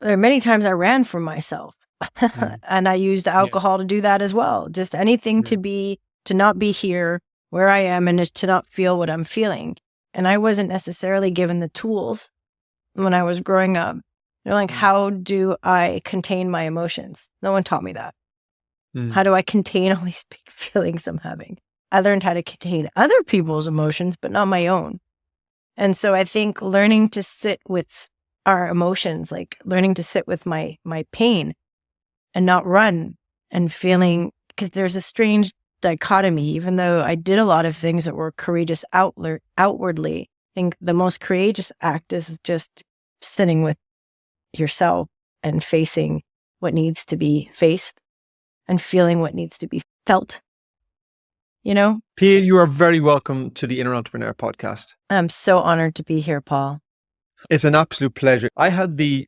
there are many times I ran from myself and I used alcohol to do that as well. Just anything to not be here where I am and to not feel what I'm feeling. And I wasn't necessarily given the tools when I was growing up. Like, how do I contain my emotions? No one taught me that. How do I contain all these big feelings I'm having? I learned how to contain other people's emotions, but not my own. And so I think learning to sit with our emotions, like learning to sit with my pain and not run and feeling, because there's a strange dichotomy, even though I did a lot of things that were courageous outwardly. I think the most courageous act is just sitting with yourself and facing what needs to be faced and feeling what needs to be felt. Pia, you are very welcome to the Inner Entrepreneur podcast. I'm so honored to be here, Paul. It's an absolute pleasure. I had the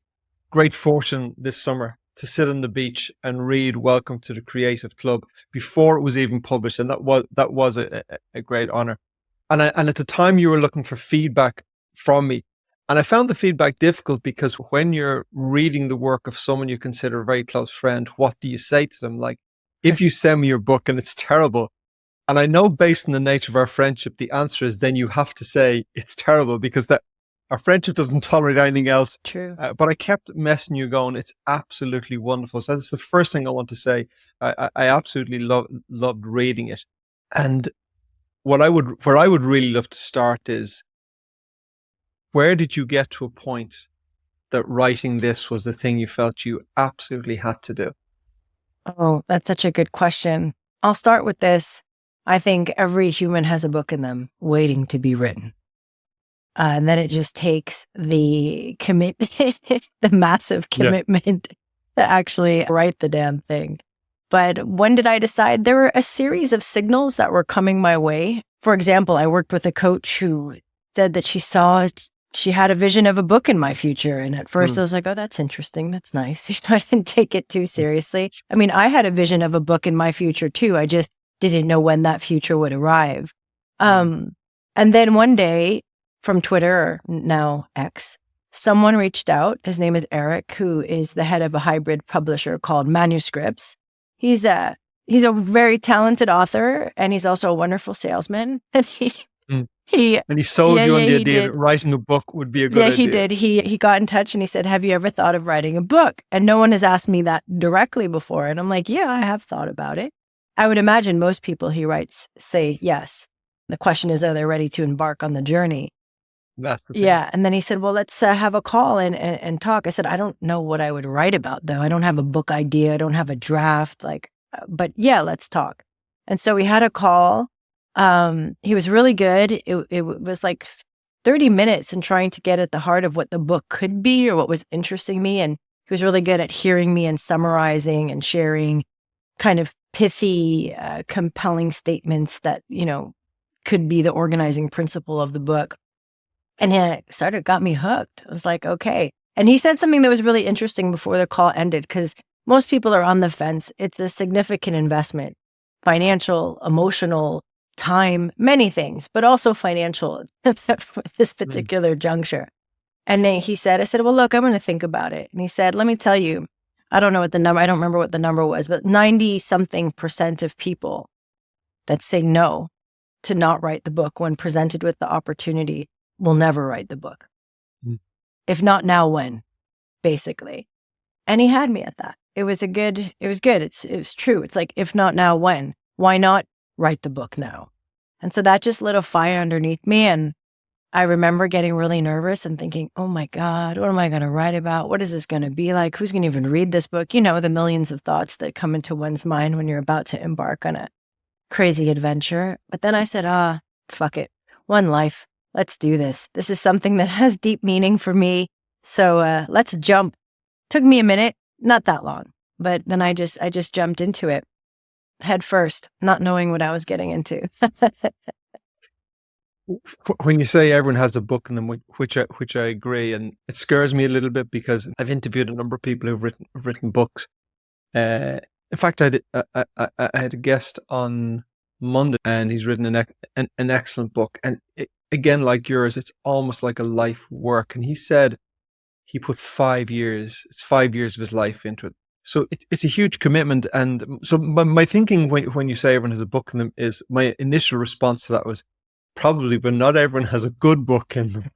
great fortune this summer to sit on the beach and read Welcome to the Creative Club before it was even published. And that was a great honor. And at the time you were looking for feedback from me. And I found the feedback difficult because when you're reading the work of someone you consider a very close friend, what do you say to them? Like, if you send me your book and it's terrible, and I know based on the nature of our friendship, the answer is then you have to say it's terrible because that our friendship doesn't tolerate anything else. True. But I kept messing you going. It's absolutely wonderful. So that's the first thing I want to say. I absolutely loved reading it. And where I would really love to start is, where did you get to a point that writing this was the thing you felt you absolutely had to do? Oh, that's such a good question. I'll start with this. I think every human has a book in them waiting to be written. And then it just takes the commitment, the massive commitment to actually write the damn thing. But when did I decide? There were a series of signals that were coming my way. For example, I worked with a coach who said that she had a vision of a book in my future. And at first I was like, oh, that's interesting. That's nice. I didn't take it too seriously. I mean, I had a vision of a book in my future too. I just didn't know when that future would arrive. And then one day from Twitter, or now X, someone reached out. His name is Eric, who is the head of a hybrid publisher called Manuscripts. He's a very talented author, and he's also a wonderful salesman. And he sold you on the idea that writing a book would be a good idea. Yeah, he did. He got in touch and he said, have you ever thought of writing a book? And no one has asked me that directly before. And I'm like, yeah, I have thought about it. I would imagine most people he writes say yes. The question is, are they ready to embark on the journey? That's the thing. Yeah. And then he said, well, let's have a call and talk. I said, I don't know what I would write about, though. I don't have a book idea. I don't have a draft. But yeah, let's talk. And so we had a call. He was really good. It was like 30 minutes in trying to get at the heart of what the book could be or what was interesting me. And he was really good at hearing me and summarizing and sharing kind of pithy, compelling statements that, could be the organizing principle of the book. And he got me hooked. I was like, okay. And he said something that was really interesting before the call ended, because most people are on the fence. It's a significant investment, financial, emotional, time, many things, but also financial for this particular juncture. And then I said, well, look, I'm going to think about it. And he said, let me tell you, I don't remember what the number was, but 90-something% of people that say no to not write the book when presented with the opportunity will never write the book. If not now, when? Basically. And he had me at that. It was good. It was true. It's like, if not now, when? Why not write the book now? And so that just lit a fire underneath me. And I remember getting really nervous and thinking, oh my God, what am I going to write about? What is this going to be like? Who's going to even read this book? The millions of thoughts that come into one's mind when you're about to embark on a crazy adventure. But then I said, fuck it. One life. Let's do this. This is something that has deep meaning for me. So let's jump. Took me a minute, not that long, but then I just jumped into it head first, not knowing what I was getting into. When you say everyone has a book in them, which I agree, and it scares me a little bit because I've interviewed a number of people who've written books. In fact, I had a guest on Monday, and he's written an excellent book. And again, like yours, it's almost like a life work. And he said he put 5 years. It's 5 years of his life into it. So it's a huge commitment. And so my thinking when you say everyone has a book in them is, my initial response to that was probably, but not everyone has a good book in them.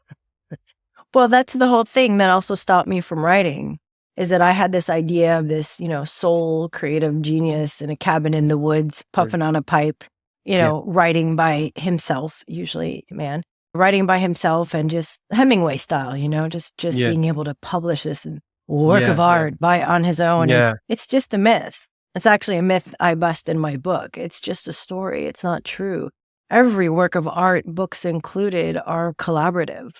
Well, that's the whole thing that also stopped me from writing, is that I had this idea of this, soul creative genius in a cabin in the woods, puffing on a pipe, Yeah. writing by himself, usually a man, writing by himself and just Hemingway style, just Yeah. being able to publish this work of art on his own. Yeah. And it's just a myth. It's actually a myth I bust in my book. It's just a story. It's not true. Every work of art, books included, are collaborative.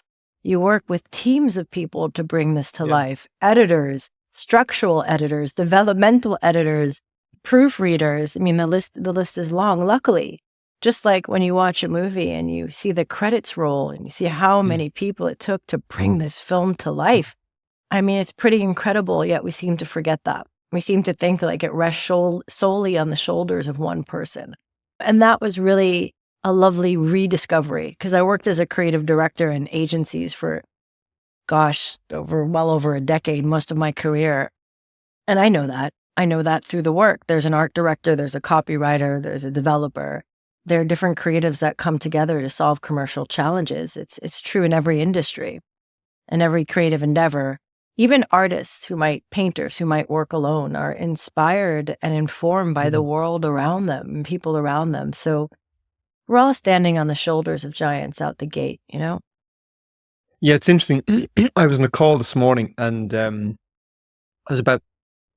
You work with teams of people to bring this to life. Editors, structural editors, developmental editors, proofreaders. I mean, the list is long, luckily. Just like when you watch a movie and you see the credits roll and you see how many people it took to bring this film to life. I mean, it's pretty incredible, yet we seem to forget that. We seem to think like it rests solely on the shoulders of one person. And that was really a lovely rediscovery, because I worked as a creative director in agencies for, well over a decade, most of my career. And I know that. I know that through the work. There's an art director, there's a copywriter, there's a developer. There are different creatives that come together to solve commercial challenges. It's true in every industry and every creative endeavor. Even artists painters who might work alone are inspired and informed by the world around them and people around them. So we're all standing on the shoulders of giants out the gate, Yeah, it's interesting. I was in a call this morning, and I was about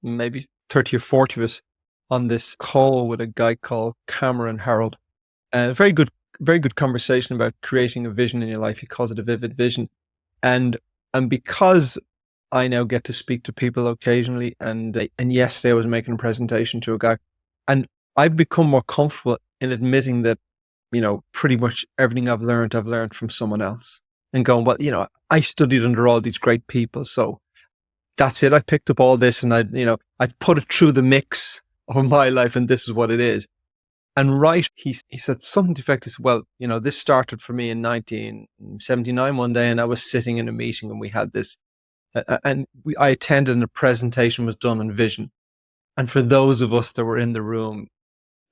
maybe 30 or 40 of us on this call with a guy called Cameron Harold. Very good conversation about creating a vision in your life. He calls it a vivid vision. And because I now get to speak to people occasionally, and yesterday I was making a presentation to a guy, and I've become more comfortable in admitting that, pretty much everything I've learned from someone else, and going, well, I studied under all these great people, so that's it. I picked up all this, and I put it through the mix of my life, and this is what it is. And he said something to the effect, he said, well, this started for me in 1979 one day, and I was sitting in a meeting, and we had this, I attended, and a presentation was done on vision. And for those of us that were in the room,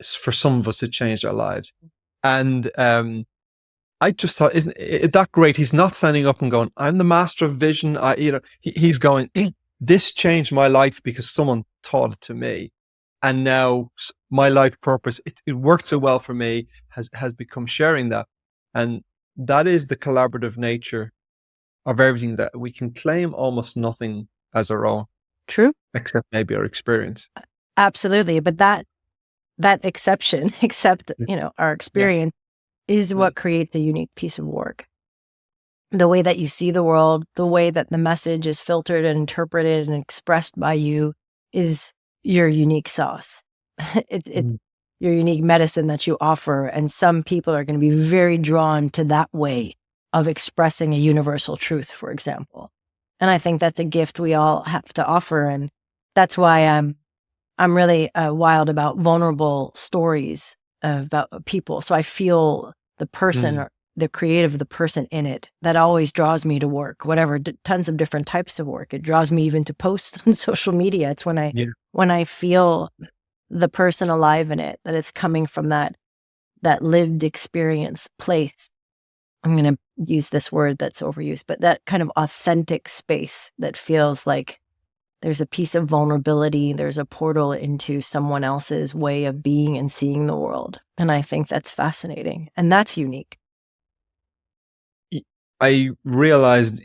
for some of us, it changed our lives. And I just thought, isn't it that great? He's not standing up and going, I'm the master of vision. He's going, this changed my life because someone taught it to me. And now my life purpose, it worked so well for me, has become sharing that. And that is the collaborative nature of everything, that we can claim almost nothing as our own. True. Except maybe our experience. Absolutely. But that exception, except, our experience, is what creates a unique piece of work. The way that you see the world, the way that the message is filtered and interpreted and expressed by you is your unique sauce. It's your unique medicine that you offer. And some people are going to be very drawn to that way of expressing a universal truth, for example. And I think that's a gift we all have to offer. And that's why I'm really wild about vulnerable stories about people. So I feel the person or the creative, the person in it, that always draws me to work, whatever, tons of different types of work. It draws me even to post on social media. It's when I feel the person alive in it, that it's coming from that lived experience place. I'm going to use this word that's overused, but that kind of authentic space that feels like there's a piece of vulnerability, there's a portal into someone else's way of being and seeing the world. And I think that's fascinating. And that's unique. I realized,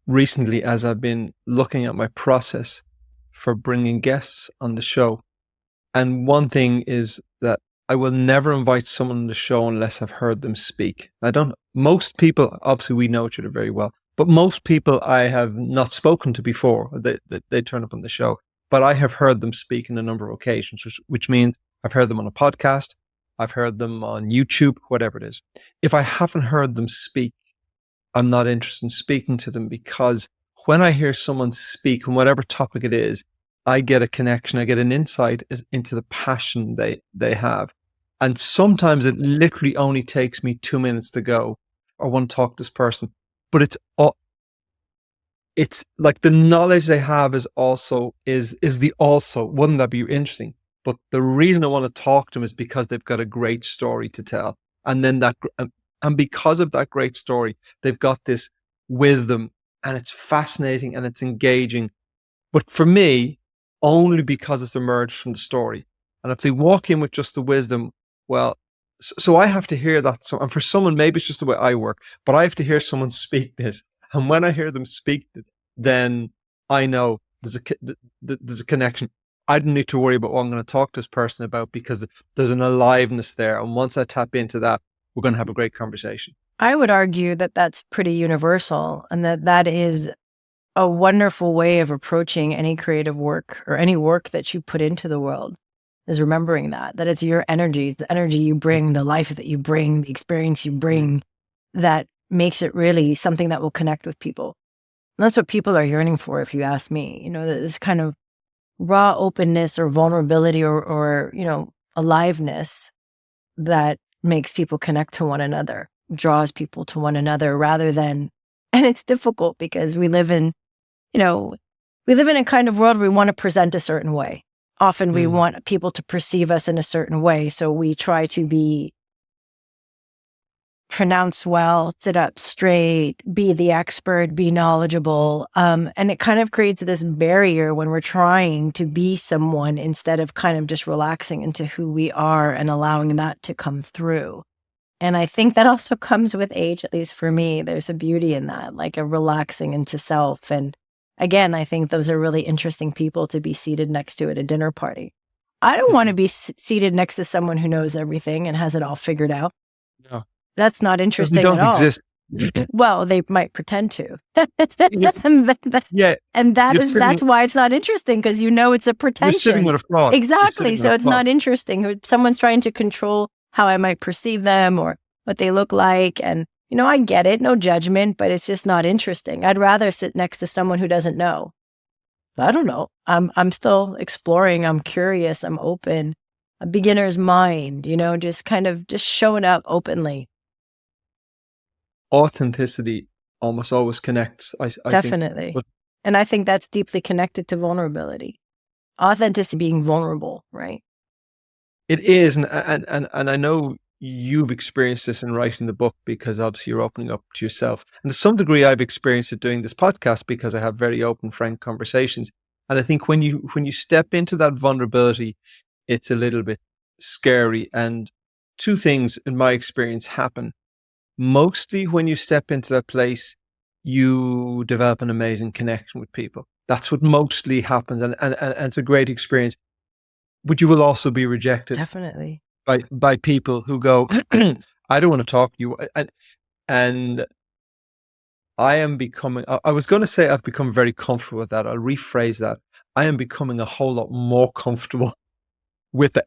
recently, as I've been looking at my process for bringing guests on the show, and one thing is that I will never invite someone on the show unless I've heard them speak. Most people, obviously we know each other very well, but most people I have not spoken to before. They turn up on the show, but I have heard them speak on a number of occasions, which means I've heard them on a podcast, I've heard them on YouTube, whatever it is. If I haven't heard them speak, I'm not interested in speaking to them, because when I hear someone speak on whatever topic it is, I get a connection, I get an insight into the passion they have. And sometimes it literally only takes me 2 minutes to go, I want to talk to this person. But it's like the knowledge they have is the also. Wouldn't that be interesting? But the reason I want to talk to them is because they've got a great story to tell. And then and because of that great story, they've got this wisdom, and it's fascinating and it's engaging. But for me, only because it's emerged from the story. And if they walk in with just the wisdom, well, so I have to hear that. So, and for someone, maybe it's just the way I work, but I have to hear someone speak this. And when I hear them speak, then I know there's a connection. I don't need to worry about what I'm going to talk to this person about, because there's an aliveness there. And once I tap into that, we're going to have a great conversation. I would argue that that's pretty universal, and that is a wonderful way of approaching any creative work or any work that you put into the world, is remembering that it's your energy, it's the energy you bring, the life that you bring, the experience you bring, that makes it really something that will connect with people. And that's what people are yearning for, if you ask me. You know, this kind of raw openness or vulnerability or you know, aliveness that makes people connect to one another, draws people to one another, rather than, and it's difficult because we live in, you know, we live in a kind of world where we want to present a certain way. Often we want people to perceive us in a certain way. So we try to be pronounce well, sit up straight, be the expert, be knowledgeable. And it kind of creates this barrier when we're trying to be someone, instead of kind of just relaxing into who we are and allowing that to come through. And I think that also comes with age, at least for me. There's a beauty in that, like a relaxing into self. And again, I think those are really interesting people to be seated next to at a dinner party. I don't want to be seated next to someone who knows everything and has it all figured out. No. That's not interesting don't at all. Exist. Well, they might pretend to. Yeah. And that's why it's not interesting, because you know it's a pretension. You're sitting with a fraud. Exactly. So it's not interesting. Someone's trying to control how I might perceive them or what they look like. And, you know, I get it, no judgment, but it's just not interesting. I'd rather sit next to someone who doesn't know. I don't know. I'm still exploring. I'm curious. I'm open. A beginner's mind, you know, just kind of just showing up openly. Authenticity almost always connects. I Definitely. Think. And I think that's deeply connected to vulnerability. Authenticity being vulnerable, right? It is. And I know you've experienced this in writing the book, because obviously you're opening up to yourself. And to some degree, I've experienced it doing this podcast, because I have very open, frank conversations. And I think when you step into that vulnerability, it's a little bit scary. And two things in my experience happen. Mostly when you step into that place, you develop an amazing connection with people. That's what mostly happens. And it's a great experience. But you will also be rejected. Definitely. By people who go, I don't want to talk to you. And I am becoming, I was going to say I've become very comfortable with that. I'll rephrase that. I am becoming a whole lot more comfortable with that.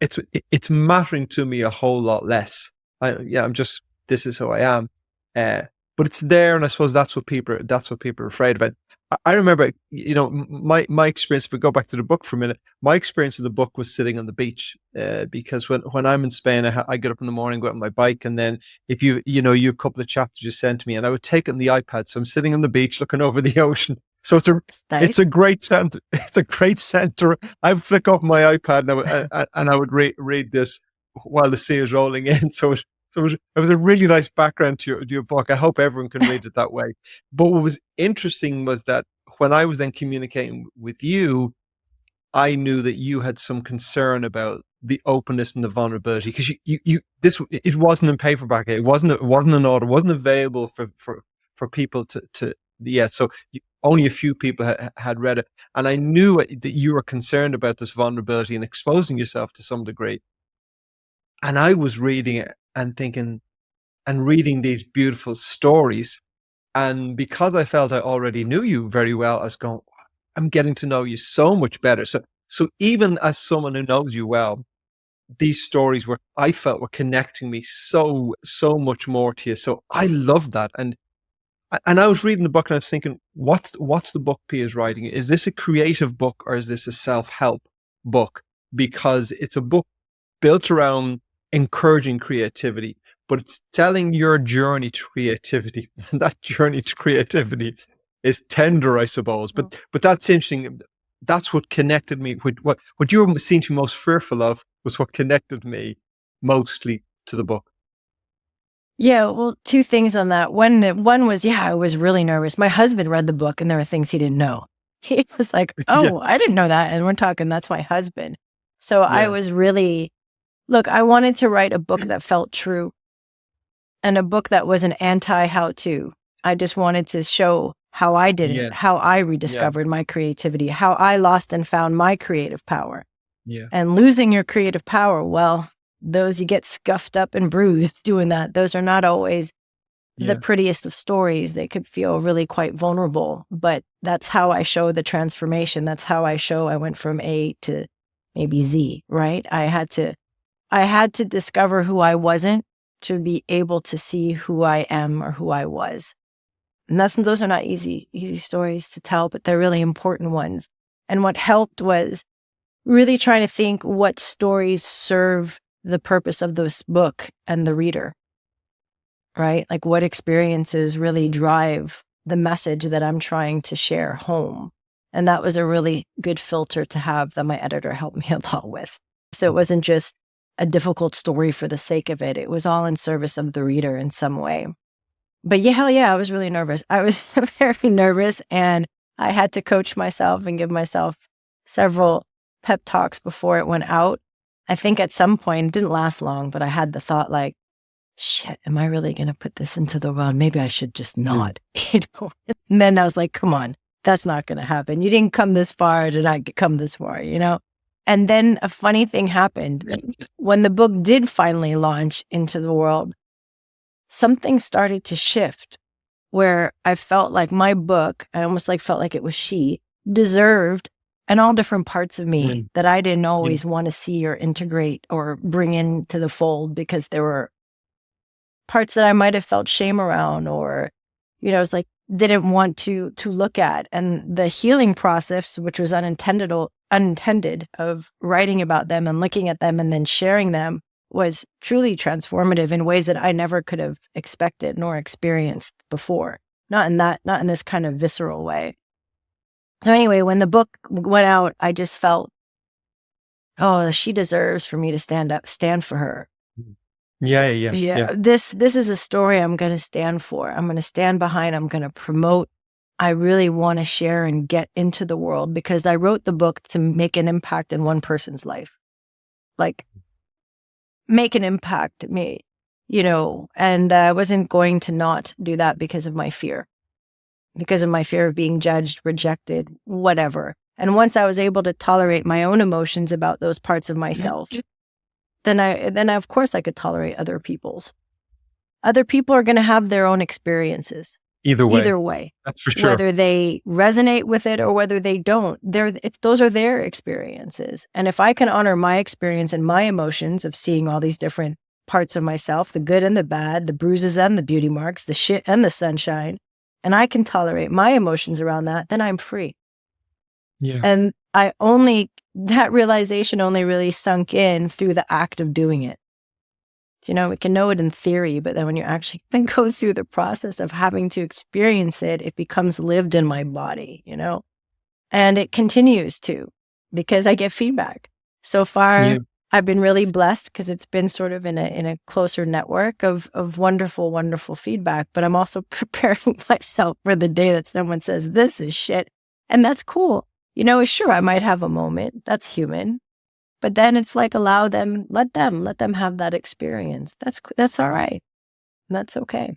It's mattering to me a whole lot less. This is who I am. But it's there, and I suppose that's what people are afraid about. I remember, you know, my experience, if we go back to the book for a minute, my experience of the book was sitting on the beach, because when I'm in Spain, I get up in the morning, go out on my bike, and then if you a couple of chapters you sent me, and I would take it on the iPad. So I'm sitting on the beach looking over the ocean. So it's a great center. It's a great center. I would flick off my iPad and I would read this while the sea is rolling in. So it was a really nice background to your book. I hope everyone can read it that way. But what was interesting was that when I was then communicating with you, I knew that you had some concern about the openness and the vulnerability, because it wasn't in paperback. It wasn't an order. It wasn't available for people to yet. So only a few people had read it, and I knew that you were concerned about this vulnerability and exposing yourself to some degree. And I was reading it and thinking and reading these beautiful stories. And because I felt I already knew you very well, I was going, I'm getting to know you so much better. So even as someone who knows you well, these stories I felt were connecting me so much more to you. So I love that. And I was reading the book and I was thinking, what's the book P is writing? Is this a creative book or is this a self-help book? Because it's a book built around encouraging creativity, but it's telling your journey to creativity. And that journey to creativity is tender, I suppose. But that's interesting. That's what connected me. What you seem to be most fearful of was what connected me mostly to the book. Yeah, well, two things on that. One was, yeah, I was really nervous. My husband read the book and there were things he didn't know. He was like, Yeah, oh, I didn't know that. And we're talking, that's my husband. So I yeah, was really, look, I wanted to write a book that felt true and a book that was an anti-how-to. I just wanted to show how I did it, yeah, how I yeah, rediscovered my creativity, how I lost and found my creative power. yeah, And losing your creative power, well, those you get scuffed up and bruised doing that. Those are not always the yeah, prettiest of stories. They could feel really quite vulnerable, but that's how I show the transformation. That's how I show I went from A to maybe Z, right? I had to discover who I wasn't to be able to see who I am or who I was. And those are not easy stories to tell, but they're really important ones. And what helped was really trying to think what stories serve the purpose of this book and the reader, right? Like what experiences really drive the message that I'm trying to share home. And that was a really good filter to have that my editor helped me a lot with. So it wasn't just a difficult story for the sake of it. It was all in service of the reader in some way. But yeah, hell yeah, I was really nervous. I was very nervous and I had to coach myself and give myself several pep talks before it went out. I think at some point, it didn't last long, but I had the thought like, shit, am I really going to put this into the world? Maybe I should just not. And then I was like, come on, that's not going to happen. You didn't come this far to not come this far, you know? And then a funny thing happened. When the book did finally launch into the world, something started to shift where I felt like my book, I almost like felt like it was she, deserved and all different parts of me that I didn't yeah, always want to see or integrate or bring into the fold because there were parts that I might have felt shame around or, you know, it's like didn't want to look at. And the healing process, which was unintended of writing about them and looking at them and then sharing them was truly transformative in ways that I never could have expected nor experienced before. Not in this kind of visceral way. So anyway, when the book went out, I just felt, oh, she deserves for me to stand for her. yeah, yeah, Yeah, yeah. this is a story I'm going to stand for. I'm going to stand behind. I'm going to promote. I really want to share and get into the world because I wrote the book to make an impact in one person's life. Like make an impact, me, you know, and I wasn't going to not do that because of my fear of being judged, rejected, whatever. And once I was able to tolerate my own emotions about those parts of myself, then of course I could tolerate other people's. Other people are going to have their own experiences. Either Either way, way, that's for sure. whether they resonate with it or whether they don't, those are their experiences. And if I can honor my experience and my emotions of seeing all these different parts of myself, the good and the bad, the bruises and the beauty marks, the shit and the sunshine, and I can tolerate my emotions around that, then I'm free. Yeah, And that realization only really sunk in through the act of doing it. You know, we can know it in theory, but then when you actually then go through the process of having to experience it, it becomes lived in my body, you know, and it continues to because I get feedback. So far, yeah, I've been really blessed because it's been sort of in a closer network of wonderful, wonderful feedback. But I'm also preparing myself for the day that someone says, this is shit. And that's cool. You know, sure, I might have a moment. That's human. But then it's like, let them have that experience. That's all right. That's okay.